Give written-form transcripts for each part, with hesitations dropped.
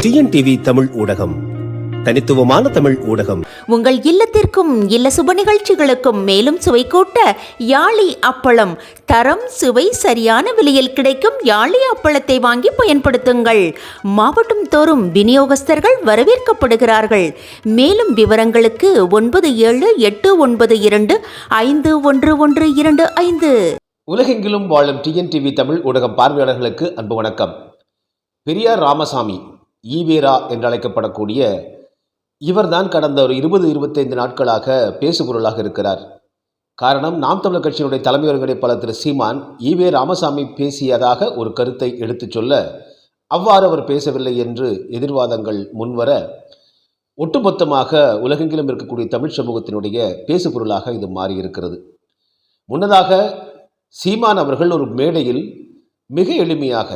TNTV Tamil ஊடகம், தனித்துவமான தமிழ் ஊடகம். உங்கள் இல்லத்திற்கும் இல்ல சுப நிகழ்ச்சிகளுக்கும் மேலும் சுவை கூட்ட யாழி அப்பளம். தரம் சுவை சரியான விலையில் கிடைக்கும் யாழி அப்பளத்தை வாங்கி பயன்படுத்துங்கள். மாவட்டம் தோறும் விநியோகஸ்தர்கள் வரவேற்கப்படுகிறார்கள். மேலும் விவரங்களுக்கு 9789251125. உலகெங்கிலும் வாழும் டிஎன்டிவி தமிழ் ஊடகம் பார்வையாளர்களுக்கு அன்பு வணக்கம். பெரியார் ராமசாமி ஈவேரா என்றழைக்கப்படக்கூடிய இவர்தான் கடந்த ஒரு 20-25 நாட்களாக பேசுபொருளாக இருக்கிறார். காரணம், நாம் தமிழர் கட்சியினுடைய தலைமை ஒருங்கிணைப்பாளர் திரு சீமான் ஈவே ராமசாமி பேசியதாக ஒரு கருத்தை எடுத்துச் சொல்ல, அவ்வாறு அவர் பேசவில்லை என்று எதிர்வாதங்கள் முன்வர, ஒட்டுமொத்தமாக உலகெங்கிலும் இருக்கக்கூடிய தமிழ் சமூகத்தினுடைய பேசுபொருளாக இது மாறியிருக்கிறது. முன்னதாக சீமான் அவர்கள் ஒரு மேடையில் மிக எளிமையாக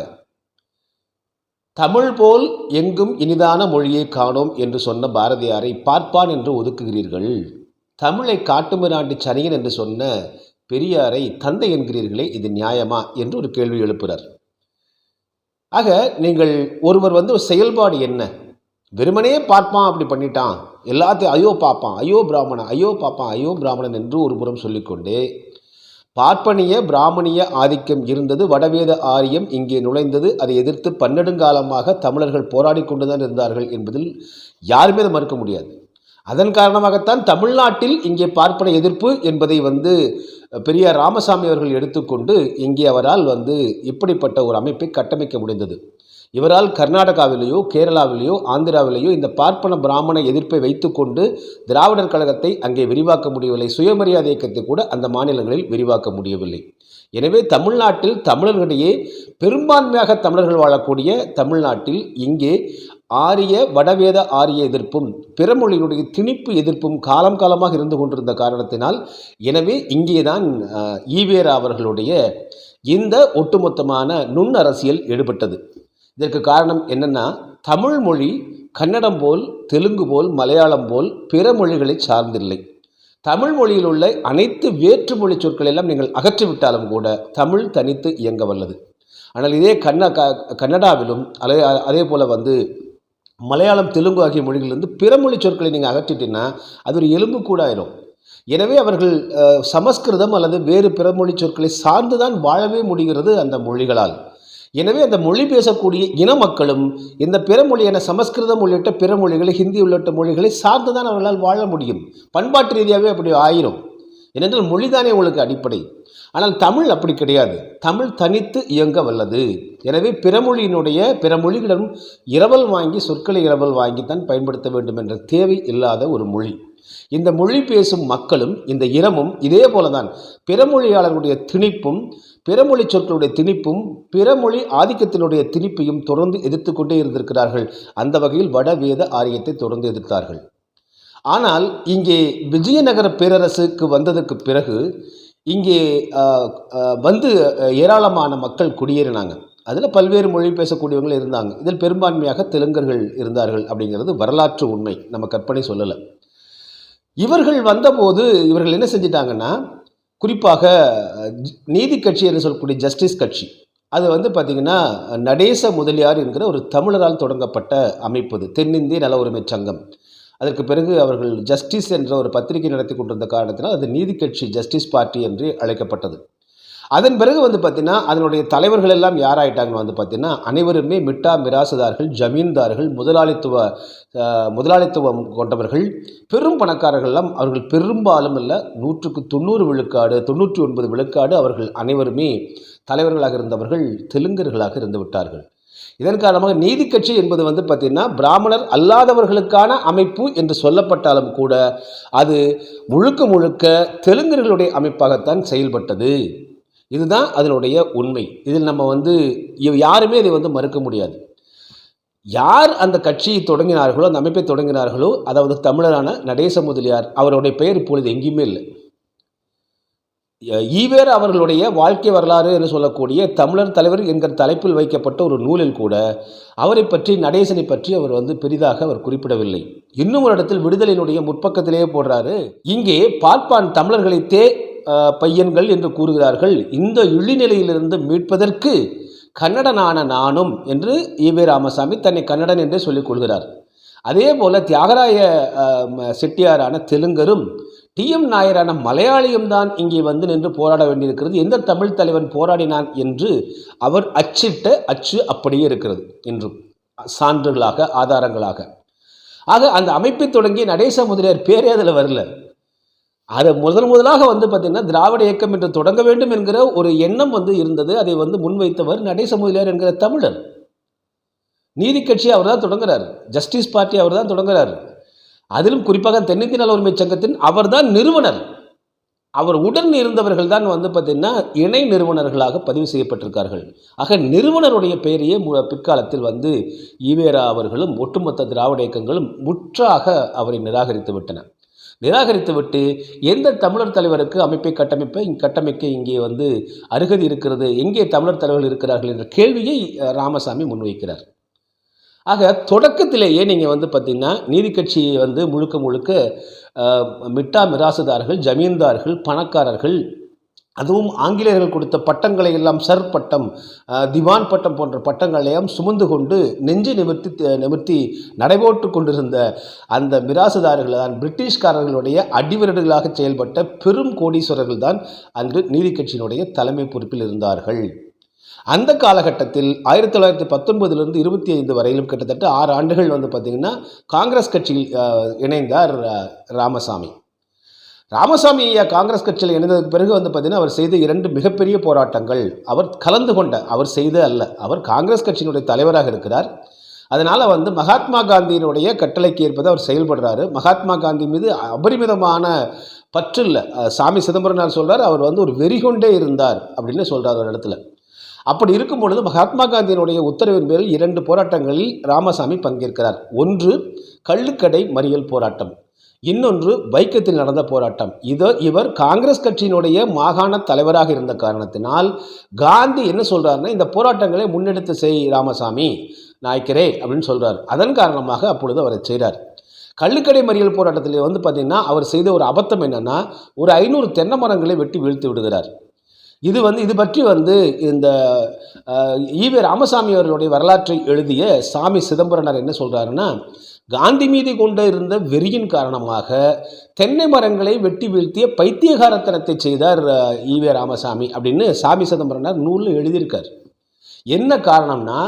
தமிழ் போல் எங்கும் இனிதான மொழியை காணோம் என்று சொன்ன பாரதியாரை பார்ப்பான் என்று ஒதுக்குகிறீர்கள், தமிழை காட்டுமிராண்டி சனியன் என்று சொன்ன பெரியாரை தந்தை என்கிறீர்களே, இது நியாயமா என்று ஒரு கேள்வி எழுப்புகிறார். ஆக நீங்கள் ஒருவர் ஒரு செயல்பாடு என்ன, வெறுமனே பார்ப்பான் அப்படி பண்ணிட்டான், எல்லாத்தையும் ஐயோ பார்ப்பான், ஐயோ பிராமணன், ஐயோ பார்ப்பான், ஐயோ பிராமணன் என்று ஒரு புறம் சொல்லிக்கொண்டே, பார்ப்பனிய பிராமணிய ஆதிக்கம் இருந்தது, வடவேத ஆரியம் இங்கே நுழைந்தது, அதை எதிர்த்து பன்னெடுங்காலமாக தமிழர்கள் போராடி கொண்டுதான் இருந்தார்கள் என்பதில் யாருமே அதை மறுக்க முடியாது. அதன் காரணமாகத்தான் தமிழ்நாட்டில் இங்கே பார்ப்பன எதிர்ப்பு என்பதை பெரியார் ராமசாமி அவர்கள் எடுத்துக்கொண்டு இங்கே அவரால் இப்படிப்பட்ட ஒரு அமைப்பை கட்டமைக்க முடிந்தது. இவரால் கர்நாடகாவிலேயோ கேரளாவிலேயோ ஆந்திராவிலேயோ இந்த பார்ப்பன பிராமண எதிர்ப்பை வைத்துக்கொண்டு திராவிடர் கழகத்தை அங்கே விரிவாக்க முடியவில்லை. சுயமரியாதை இயக்கத்தை கூட அந்த மாநிலங்களில் விரிவாக்க முடியவில்லை. எனவே தமிழ்நாட்டில் தமிழர்களிடையே பெரும்பான்மையாக தமிழர்கள் வாழக்கூடிய தமிழ்நாட்டில் இங்கே ஆரிய வடவேத ஆரிய எதிர்ப்பும் பிறமொழியினுடைய திணிப்பு எதிர்ப்பும் காலம் காலமாக இருந்து கொண்டிருந்த காரணத்தினால், எனவே இங்கேதான் ஈவேரா அவர்களுடைய இந்த ஒட்டுமொத்தமான நுண்ணரசியல் ஈடுபட்டது. இதற்கு காரணம் என்னென்னா, தமிழ் மொழி கன்னடம் போல் தெலுங்கு போல் மலையாளம் போல் பிற மொழிகளை சார்ந்தில்லை. தமிழ் மொழியில் உள்ள அனைத்து வேற்றுமொழி சொற்களை எல்லாம் நீங்கள் அகற்றிவிட்டாலும் கூட தமிழ் தனித்து இயங்க வல்லது. ஆனால் இதே கன்னடாவிலும் அதே போல் மலையாளம் தெலுங்கு ஆகிய மொழிகளிலிருந்து பிற மொழி சொற்களை நீங்கள் அகற்றிட்டீங்கன்னா அது ஒரு எலும்பு கூட ஆயிரும். எனவே அவர்கள் சமஸ்கிருதம் அல்லது வேறு பிற மொழி சொற்களை சார்ந்துதான் வாழவே முடிகிறது அந்த மொழிகளால். எனவே அந்த மொழி பேசக்கூடிய இன மக்களும் இந்த பிற மொழியான சமஸ்கிருதம் உள்ளிட்ட பிற மொழிகளை, ஹிந்தி உள்ளிட்ட மொழிகளை சார்ந்துதான் அவர்களால் வாழ முடியும். பண்பாட்டு ரீதியாகவே அப்படி ஆயிரும். ஏனென்றால் மொழிதானே உங்களுக்கு அடிப்படை. ஆனால் தமிழ் அப்படி கிடையாது. தமிழ் தனித்து இயங்க வல்லது. எனவே பிற மொழிகளிடம் இரவல் வாங்கி, சொற்களை இரவல் வாங்கித்தான் பயன்படுத்த வேண்டும் என்ற தேவை இல்லாத ஒரு மொழி. இந்த மொழி பேசும் மக்களும் இந்த இனமும் இதே போலதான் பிறமொழியாளர்களுடைய திணிப்பும், பிறமொழி சொற்களுடைய திணிப்பும், பிறமொழி ஆதிக்கத்தினுடைய திணிப்பையும் தொடர்ந்து எதிர்த்து கொண்டே இருந்திருக்கிறார்கள். அந்த வகையில் வடவேத ஆரியத்தை தொடர்ந்து எதிர்த்தார்கள். ஆனால் இங்கே விஜயநகர பேரரசுக்கு வந்ததுக்கு பிறகு இங்கே ஏராளமான மக்கள் குடியேறினாங்க. அதில் பல்வேறு மொழி பேசக்கூடியவர்கள் இருந்தாங்க. இதில் பெரும்பான்மையாக தெலுங்கர்கள் இருந்தார்கள் அப்படிங்கிறது வரலாற்று உண்மை, நம்ம கற்பனை சொல்லலை. இவர்கள் வந்தபோது இவர்கள் என்ன செஞ்சிட்டாங்கன்னா, குறிப்பாக நீதி கட்சி என்று சொல்லக்கூடிய ஜஸ்டிஸ் கட்சி, அது பார்த்திங்கன்னா நடேச முதலியார் என்கிற ஒரு தமிழரால் தொடங்கப்பட்ட அமைப்பு. தென்னிந்திய நல உரிமை சங்கம். அதற்கு பிறகு அவர்கள் ஜஸ்டிஸ் என்ற ஒரு பத்திரிகை நடத்தி கொண்டிருந்த காரணத்தினால் அது நீதி கட்சி ஜஸ்டிஸ் பார்ட்டி என்று அழைக்கப்பட்டது. அதன் பிறகு பார்த்திங்கன்னா அதனுடைய தலைவர்கள் எல்லாம் யாராயிட்டாங்கன்னு பார்த்திங்கன்னா அனைவருமே மிட்டா மிராசுதார்கள், ஜமீன்தார்கள், முதலாளித்துவம் கொண்டவர்கள், பெரும் பணக்காரர்கள் எல்லாம். அவர்கள் பெரும்பாலும் இல்லை, 100க்கு 90 விழுக்காடு, 99 விழுக்காடு அவர்கள் அனைவருமே தலைவர்களாக இருந்தவர்கள் தெலுங்கர்களாக இருந்து விட்டார்கள். இதன் காரணமாக நீதி கட்சி என்பது பார்த்திங்கன்னா பிராமணர் அல்லாதவர்களுக்கான அமைப்பு என்று சொல்லப்பட்டாலும் கூட அது முழுக்க முழுக்க தெலுங்கர்களுடைய அமைப்பாகத்தான் செயல்பட்டது. இதுதான் அதனுடைய உண்மை. இதில் நம்ம யாருமே இதை மறுக்க முடியாது. யார் அந்த கட்சியை தொடங்கினார்களோ, அந்த அமைப்பை தொடங்கினார்களோ, அதாவது தமிழரான நடேச முதலியார், அவருடைய பெயர் இப்பொழுது எங்கேயுமே இல்லை. ஈவேரா அவர்களுடைய வாழ்க்கை வரலாறு என்று சொல்லக்கூடிய தமிழர் தலைவர் என்கிற தலைப்பில் வைக்கப்பட்ட ஒரு நூலில் கூட அவரை பற்றி, நடேசனை பற்றி அவர் பெரிதாக அவர் குறிப்பிடவில்லை. இன்னும் ஒரு இடத்தில் விடுதலையினுடைய முற்பக்கத்திலேயே போடுறாரு, இங்கே பார்ப்பான் தமிழர்களைத்தே பையன்கள் என்று கூறுகிறார்கள், இந்த இழிநிலையிலிருந்து மீட்பதற்கு கன்னடனான நானும் என்று ஈவே ராமசாமி தன்னை கன்னடன் என்றே சொல்லிக் கொள்கிறார். அதே போல் தியாகராய செட்டியாரான தெலுங்கரும் டிஎம் நாயரான மலையாளியும் தான் இங்கே வந்து நின்று போராட வேண்டியிருக்கிறது. எந்த தமிழ் தலைவன் போராடினான் என்று அவர் அச்சிட்ட அச்சு அப்படியே இருக்கிறது என்றும் சான்றுகளாக ஆதாரங்களாக. ஆக அந்த அமைப்பை தொடங்கி நடேச முதலியார் பேரே அதில் வரல. அதை முதலாக வந்து பார்த்திங்கன்னா திராவிட இயக்கம் என்று தொடங்க வேண்டும் என்கிற ஒரு எண்ணம் வந்து இருந்தது. அதை வந்து முன்வைத்தவர் நடேச முதலியார் என்கிற தமிழர். நீதி கட்சி அவர் தான் தொடங்குறார், ஜஸ்டிஸ் பார்ட்டி அவர் தான் தொடங்குறார். அதிலும் குறிப்பாக தென்னிந்திய நல உரிமை சங்கத்தின் அவர் தான் நிறுவனர். அவர் உடன் இருந்தவர்கள் தான் வந்து பார்த்திங்கன்னா இணை நிறுவனர்களாக பதிவு செய்யப்பட்டிருக்கார்கள். ஆக நிறுவனருடைய பெயரையே பிற்காலத்தில் வந்து ஈவேரா அவர்களும் ஒட்டுமொத்த திராவிட இயக்கங்களும் முற்றாக அவரை நிராகரித்துவிட்டு எந்த தமிழர் தலைவருக்கு அமைப்பை கட்டமைக்க இங்கே வந்து அருகதி இருக்கிறது, எங்கே தமிழர் தலைவர்கள் இருக்கிறார்கள் என்ற கேள்வியை ராமசாமி முன்வைக்கிறார். ஆக தொடக்கத்திலேயே நீங்கள் வந்து பார்த்திங்கன்னா நீதி கட்சியை வந்து முழுக்க மிட்டா மிராசுதார்கள், ஜமீன்தார்கள், பணக்காரர்கள், அதுவும் ஆங்கிலேயர்கள் கொடுத்த பட்டங்களை எல்லாம் சர் பட்டம், திவான் பட்டம் போன்ற பட்டங்களையும் சுமந்து கொண்டு நெஞ்சு நிமிர்த்தி நடைபோட்டு கொண்டிருந்த அந்த மிராசுதார்கள் தான் பிரிட்டிஷ்காரர்களுடைய அடிவரடுகளாக செயல்பட்ட பெரும் கோடீஸ்வரர்கள் தான் அன்று நீதி கட்சியினுடைய தலைமை பொறுப்பில் இருந்தார்கள். அந்த காலகட்டத்தில் 1919 25 வரையிலும் கிட்டத்தட்ட 6 ஆண்டுகள் வந்து பார்த்திங்கன்னா காங்கிரஸ் கட்சியில் இணைந்தார் ராமசாமி. ஐயா காங்கிரஸ் கட்சியில் இணைந்ததுக்கு பிறகு வந்து பார்த்திங்கன்னா அவர் செய்த 2 மிகப்பெரிய போராட்டங்கள். அவர் கலந்து கொண்ட, அவர் செய்த அல்ல, அவர் காங்கிரஸ் கட்சியினுடைய தலைவராக இருக்கிறார். அதனால் வந்து மகாத்மா காந்தியினுடைய கட்டளைக்கு ஏற்பது அவர் செயல்படுறாரு. மகாத்மா காந்தி மீது அபரிமிதமான பற்று இல்லை. சாமி சிதம்பரனார் சொல்கிறார், அவர் வந்து ஒரு வெறி கொண்டே இருந்தார் அப்படின்னு சொல்கிறார் ஒரு இடத்துல. அப்படி இருக்கும் பொழுது மகாத்மா காந்தியினுடைய உத்தரவின் பேரில் 2 போராட்டங்களில் ராமசாமி பங்கேற்கிறார். ஒன்று கள்ளுக்கடை மறியல் போராட்டம், இன்னொன்று வைக்கத்தில் நடந்த போராட்டம். இவர் காங்கிரஸ் கட்சியினுடைய மாகாண தலைவராக இருந்த காரணத்தினால் காந்தி என்ன சொல்கிறாருன்னா, இந்த போராட்டங்களை முன்னெடுத்து செய் ராமசாமி நாய்க்கரே அப்படின்னு சொல்கிறார். அதன் காரணமாக அப்பொழுது அவரை செய்கிறார். கள்ளுக்கடை மறியல் போராட்டத்தில் வந்து பார்த்திங்கன்னா அவர் செய்த ஒரு அபத்தம் என்னென்னா, ஒரு 500 தென்னை மரங்களை வெட்டி வீழ்த்தி விடுகிறார். இது பற்றி வந்து இந்த ஈவே ராமசாமி அவர்களுடைய வரலாற்றை எழுதிய சாமி சிதம்பரனார் என்ன சொல்கிறாருன்னா, காந்தி மீது கொண்டு இருந்த வெறியின் காரணமாக தென்னை மரங்களை வெட்டி வீழ்த்திய பைத்தியகாரத்தனத்தை செய்தார் ஈவே ராமசாமி அப்படின்னு சாமி சிதம்பரனார் நூலில் எழுதியிருக்கார். என்ன காரணம்னா,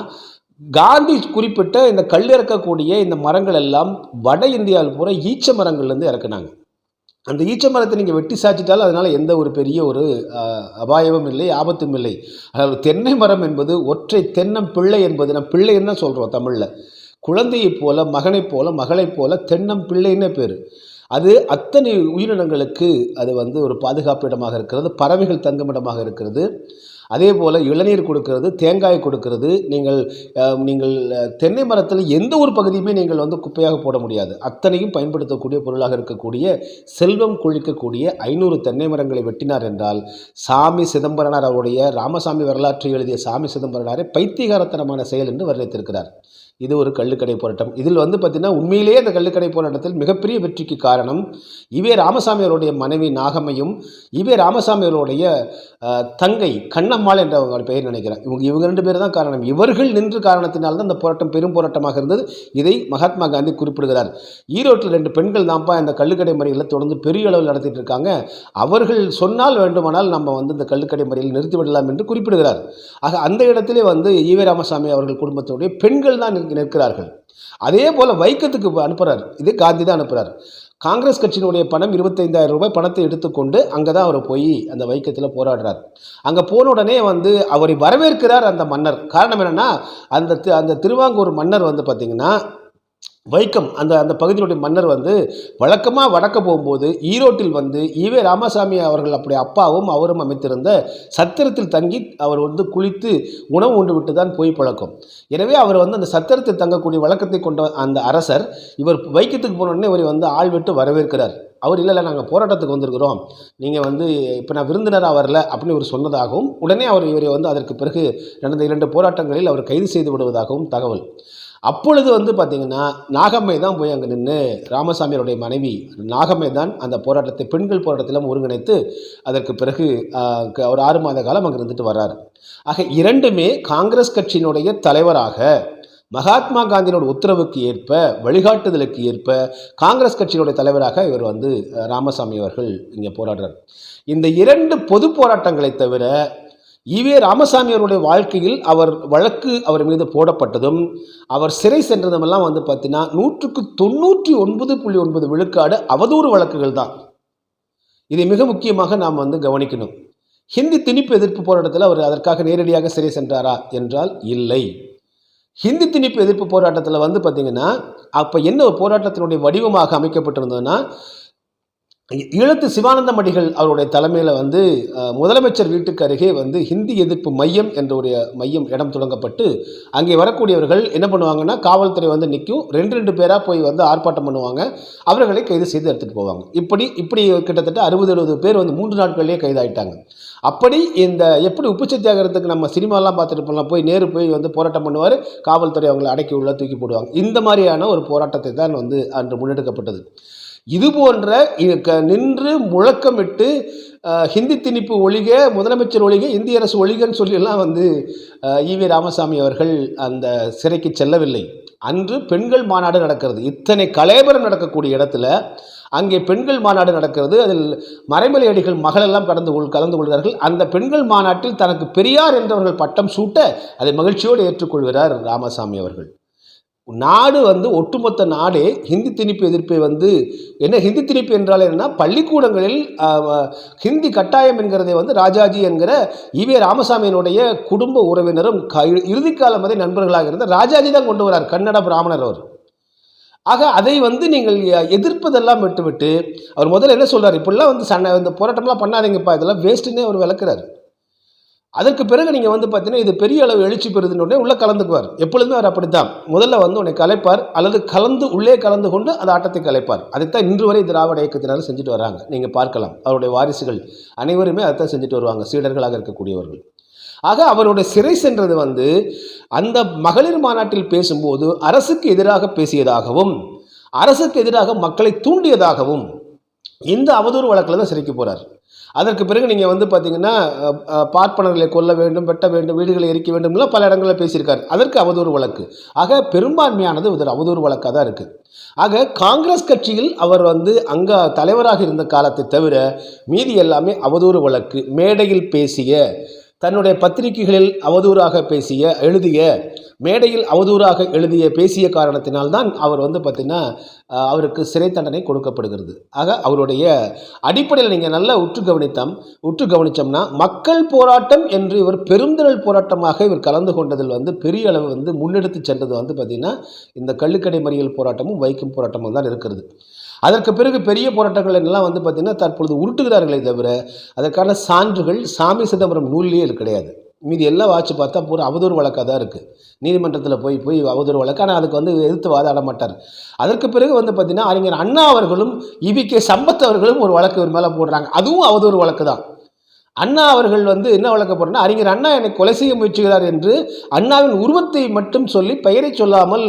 காந்தி குறிப்பிட்ட இந்த இறக்கக்கூடிய இந்த மரங்கள் எல்லாம் வட இந்தியாவில் பூரா ஈச்ச மரங்கள்லேருந்து இறக்குனாங்க. அந்த ஈச்ச மரத்தை நீங்கள் வெட்டி சாய்ச்சிட்டாலும் அதனால் எந்த ஒரு பெரிய ஒரு அபாயமும் இல்லை, ஆபத்தும் இல்லை. அதாவது தென்னை மரம் என்பது ஒற்றை தென்னம் பிள்ளை என்பது, நம்ம பிள்ளை என்ன சொல்கிறோம் தமிழில், குழந்தையைப் போல, மகனைப் போல, மகளைப் போல தென்னம் பிள்ளைன்னு பேர். அது அத்தனை உயிரினங்களுக்கு அது வந்து ஒரு பாதுகாப்பு இடமாக இருக்கிறது, பறவைகள் தங்குமிடமாக இருக்கிறது. அதே போல் இளநீர் கொடுக்கிறது, தேங்காய் கொடுக்கிறது. நீங்கள் தென்னை மரத்தில் எந்த ஒரு பகுதியுமே நீங்கள் வந்து குப்பையாக போட முடியாது. அத்தனையும் பயன்படுத்தக்கூடிய பொருளாக இருக்கக்கூடிய செல்வம் கொழிக்கக்கூடிய 500 தென்னை மரங்களை வெட்டினார் என்றால் சாமி சிதம்பரனார் அவருடைய ராமசாமி வரலாற்றை எழுதிய சாமி சிதம்பரனாரை பைத்தியகாரத்தனமான செயல் என்று வர்ணித்திருக்கிறார். இது ஒரு கள்ளுக்கடை போராட்டம். இதில் வந்து பார்த்திங்கன்னா உண்மையிலேயே அந்த கள்ளுக்கடை போராட்டத்தில் மிகப்பெரிய வெற்றிக்கு காரணம் ஈவே ராமசாமி அவருடைய மனைவி நாகம்மையும் ஈவே ராமசாமி அவருடைய தங்கை கண்ணம்மாள் என்ற அவங்க பெயர் நினைக்கிறேன். இவங்க 2 பேர் தான் காரணம். இவர்கள் நின்று காரணத்தினால்தான் இந்த போராட்டம் பெரும் போராட்டமாக இருந்தது. இதை மகாத்மா காந்தி குறிப்பிடுகிறார். ஈரோட்டில் 2 பெண்கள் தான்ப்பா இந்த கள்ளுக்கடை மறியலில் தொடர்ந்து பெரிய அளவில் நடத்திட்டு இருக்காங்க, அவர்கள் சொன்னால் வேண்டுமானால் நம்ம வந்து இந்த கள்ளுக்கடை மறியல் நிறுத்திவிடலாம் என்று குறிப்பிடுகிறார். ஆக அந்த இடத்திலே வந்து ஈவே ராமசாமி அவர்கள் குடும்பத்தினுடைய பெண்கள் தான் நிற்கிறார்கள். அதே போல் வைக்கத்துக்கு அனுப்புகிறார், இது காந்தி தான் அனுப்புகிறார். காங்கிரஸ் கட்சியினுடைய பணம் 25,000 ரூபாய் பணத்தை எடுத்துக்கொண்டு அங்கே தான் அவர் போய் அந்த வைக்கத்தில் போராடுறார். அங்கே போன உடனே வந்து அவரை வரவேற்கிறார் அந்த மன்னர். காரணம் என்னென்னா, அந்த திருவாங்கூர் மன்னர் வந்து பார்த்திங்கன்னா வைக்கம் அந்த பகுதியினுடைய மன்னர் வந்து வழக்கமாக வடக்க போகும்போது ஈரோட்டில் வந்து ஈவே ராமசாமி அவர்கள் அப்படி அப்பாவும் அவரும் அமைத்திருந்த சத்திரத்தில் தங்கி அவர் வந்து குளித்து உணவு உண்டு விட்டு தான் போய் பழக்கம். எனவே அவர் வந்து அந்த சத்திரத்தில் தங்கக்கூடிய வழக்கத்தை கொண்ட அந்த அரசர் இவர் வைக்கத்துக்கு போன உடனே இவரை வந்து ஆள் விட்டு வரவேற்கிறார். அவர் இல்லை நாங்கள் போராட்டத்துக்கு வந்திருக்கிறோம், நீங்கள் வந்து இப்போ நான் விருந்தினராக வரல அப்படின்னு இவர் சொன்னதாகவும், உடனே இவரை வந்து அதற்கு பிறகு நடந்த 2 போராட்டங்களில் அவர் கைது செய்து விடுவதாகவும் தகவல். அப்பொழுது வந்து பார்த்திங்கன்னா நாகம்மை தான் போய் அங்கே நின்று ராமசாமியோடைய மனைவி நாகம்மை தான் அந்த போராட்டத்தை பெண்கள் போராட்டத்திலும் ஒருங்கிணைத்து அதற்கு பிறகு ஒரு 6 மாத காலம் அங்கே இருந்துட்டு வர்றார். ஆக இரண்டுமே காங்கிரஸ் கட்சியினுடைய தலைவராக மகாத்மா காந்தியினோட உத்தரவுக்கு ஏற்ப வழிகாட்டுதலுக்கு ஏற்ப காங்கிரஸ் கட்சியினுடைய தலைவராக இவர் வந்து ராமசாமி அவர்கள் இங்கே போராடுறார். இந்த 2 பொது போராட்டங்களை தவிர ஈவே ராமசாமி அவருடைய வாழ்க்கையில் வழக்கு அவர் மீது போடப்பட்டதும் அவர் சிறை சென்றதுமெல்லாம் வந்து பார்த்தீங்கன்னா 99.9 விழுக்காடு அவதூறு வழக்குகள் தான். இதை மிக முக்கியமாக நாம் வந்து கவனிக்கணும். ஹிந்தி திணிப்பு எதிர்ப்பு போராட்டத்தில் அவர் அதற்காக நேரடியாக சிறை சென்றாரா என்றால் இல்லை. ஹிந்தி திணிப்பு எதிர்ப்பு போராட்டத்தில் வந்து பார்த்திங்கன்னா அப்போ என்ன போராட்டத்தினுடைய வடிவமாக அமைக்கப்பட்டிருந்ததுன்னா, ஈழத்து சிவானந்தம் அடிகள் அவருடைய தலைமையில் வந்து முதலமைச்சர் வீட்டுக்கு அருகே வந்து ஹிந்தி எதிர்ப்பு மையம் என்ற ஒரு மையம் இடம் தொடங்கப்பட்டு அங்கே வரக்கூடியவர்கள் என்ன பண்ணுவாங்கன்னா, காவல்துறை வந்து நிற்கும், 2 பேராக போய் வந்து ஆர்ப்பாட்டம் பண்ணுவாங்க, அவர்களை கைது செய்து எடுத்துகிட்டு போவாங்க. இப்படி கிட்டத்தட்ட 60-70 பேர் வந்து 3 நாட்கள்லேயே கைதாயிட்டாங்க. அப்படி இந்த எப்படி உப்பு சத்தியாகிறதுக்கு நம்ம சினிமாலாம் பார்த்துட்டு போகலாம், போய் நேரு போய் வந்து போராட்டம் பண்ணுவார், காவல்துறை அவங்களை அடக்கி உள்ள தூக்கி போடுவாங்க. இந்த மாதிரியான ஒரு போராட்டத்தை தான் வந்து அன்று முன்னெடுக்கப்பட்டது. இது போன்ற நின்று முழக்கமிட்டு ஹிந்தி திணிப்பு ஒழிக, முதலமைச்சர் ஒழிக, இந்திய அரசு ஒழிகன்னு சொல்லியெல்லாம் வந்து ஈவே ராமசாமி அவர்கள் அந்த சிறைக்கு செல்லவில்லை. அன்று பெண்கள் மாநாடு நடக்கிறது. இத்தனை கலேபரம் நடக்கக்கூடிய இடத்துல அங்கே பெண்கள் மாநாடு நடக்கிறது. அதில் மறைமலை அடிகள் மகளெல்லாம் கலந்து கொள்கிறார்கள். அந்த பெண்கள் மாநாட்டில் தனக்கு பெரியார் என்றவர்கள் பட்டம் சூட்ட அதை மகிழ்ச்சியோடு ஏற்றுக்கொள்கிறார் ராமசாமி அவர்கள். நாடு வந்து ஒட்டுமொத்த நாடே ஹிந்தி திணிப்பு எதிர்ப்பை வந்து ஹிந்தி திணிப்பு என்றால் என்னன்னா, பள்ளிக்கூடங்களில் ஹிந்தி கட்டாயம் என்கிறதை வந்து ராஜாஜி என்கிற ஈவே ராமசாமியினுடைய குடும்ப உறவினரும் இறுதிக்காலம் வரை நண்பர்களாக இருந்த ராஜாஜி தான் கொண்டு வரார், கன்னட பிராமணர் அவர். ஆக அதை வந்து நீங்கள் எதிர்ப்பதெல்லாம் விட்டுவிட்டு அவர் முதல்ல என்ன சொல்கிறார், இப்படிலாம் வந்து இந்த போராட்டம்லாம் பண்ணாதீங்கப்பா, இதெல்லாம் வேஸ்ட்டுன்னே அவர் விளக்குறாரு. அதற்கு பிறகு நீங்கள் வந்து பார்த்தீங்கன்னா இது பெரிய அளவு எழுச்சி பெறுதுன்னு உடனே உள்ளே கலந்துக்குவார். எப்பொழுதுமே அவர் அப்படித்தான், முதல்ல வந்து உன்னை கலைப்பார் அல்லது உள்ளே கலந்து கொண்டு அந்த ஆட்டத்தை கலைப்பார். அதைத்தான் இன்று வரை திராவிட இயக்கத்தினர் செஞ்சுட்டு வராங்க. நீங்கள் பார்க்கலாம், அவருடைய வாரிசுகள் அனைவருமே அதைத்தான் செஞ்சுட்டு வருவாங்க, சீடர்களாக இருக்கக்கூடியவர்கள். ஆக அவருடைய சிறை சென்றது வந்து அந்த மகளிர் மாநாட்டில் பேசும்போது அரசுக்கு எதிராக பேசியதாகவும் அரசுக்கு எதிராக மக்களை தூண்டியதாகவும் இந்த அவதூறு வழக்கில் தான் சிறைக்கு போகிறார். அதற்கு பிறகு நீங்கள் வந்து பார்த்தீங்கன்னா பார்ப்பனர்களை கொல்ல வேண்டும், வெட்ட வேண்டும், வீடுகளை எரிக்க வேண்டும்லாம் பல இடங்களில் பேசியிருக்கார். அதற்கு அவதூறு வழக்கு. ஆக பெரும்பான்மையானது ஒரு அவதூறு வழக்காக தான் இருக்குது. ஆக காங்கிரஸ் கட்சியில் அவர் வந்து அங்கே தலைவராக இருந்த காலத்தை தவிர மீதி எல்லாமே அவதூறு வழக்கு. மேடையில் பேசிய, தன்னுடைய பத்திரிகைகளில் அவதூறாக எழுதிய, மேடையில் அவதூறாக பேசிய காரணத்தினால்தான் அவர் வந்து பார்த்திங்கன்னா அவருக்கு சிறை தண்டனை கொடுக்கப்படுகிறது. ஆக அவருடைய அடிப்படையில் நீங்கள் நல்லா உற்று கவனித்தோம்னா மக்கள் போராட்டம் என்று இவர் பெருந்திரள் போராட்டமாக இவர் கலந்து கொண்டதில் வந்து பெரிய அளவு வந்து முன்னெடுத்து சென்றது வந்து பார்த்திங்கன்னா இந்த கள்ளுக்கடை மறியல் போராட்டமும் வைக்கம் போராட்டமும் தான் இருக்கிறது. அதற்கு பிறகு பெரிய போராட்டங்கள் எல்லாம் வந்து பார்த்திங்கன்னா தற்பொழுது உருட்டுகிறார்களே தவிர அதற்கான சான்றுகள் சாமி சிதம்பரம் நூலிலே கிடையாது. மீதி எல்லாம் வாட்சி பார்த்தா பூரா அவதூறு வழக்காக தான் இருக்குது. நீதிமன்றத்தில் போய் அவதூறு வழக்கு. ஆனால் அதுக்கு வந்து எதிர்த்து வாதாட மாட்டார். அதற்கு பிறகு வந்து பார்த்திங்கன்னா அறிஞர் அண்ணா அவர்களும் இவிகே சம்பத் அவர்களும் ஒரு வழக்கு இவர் மேலே போடுறாங்க. அதுவும் அவதூறு வழக்கு தான். அண்ணா அவர்கள் வந்து என்ன வழக்க போடுறா, அறிஞர் அண்ணா என்னை கொலை செய்ய முயற்சிக்கிறார் என்று அண்ணாவின் உருவத்தை மட்டும் சொல்லி பெயரை சொல்லாமல்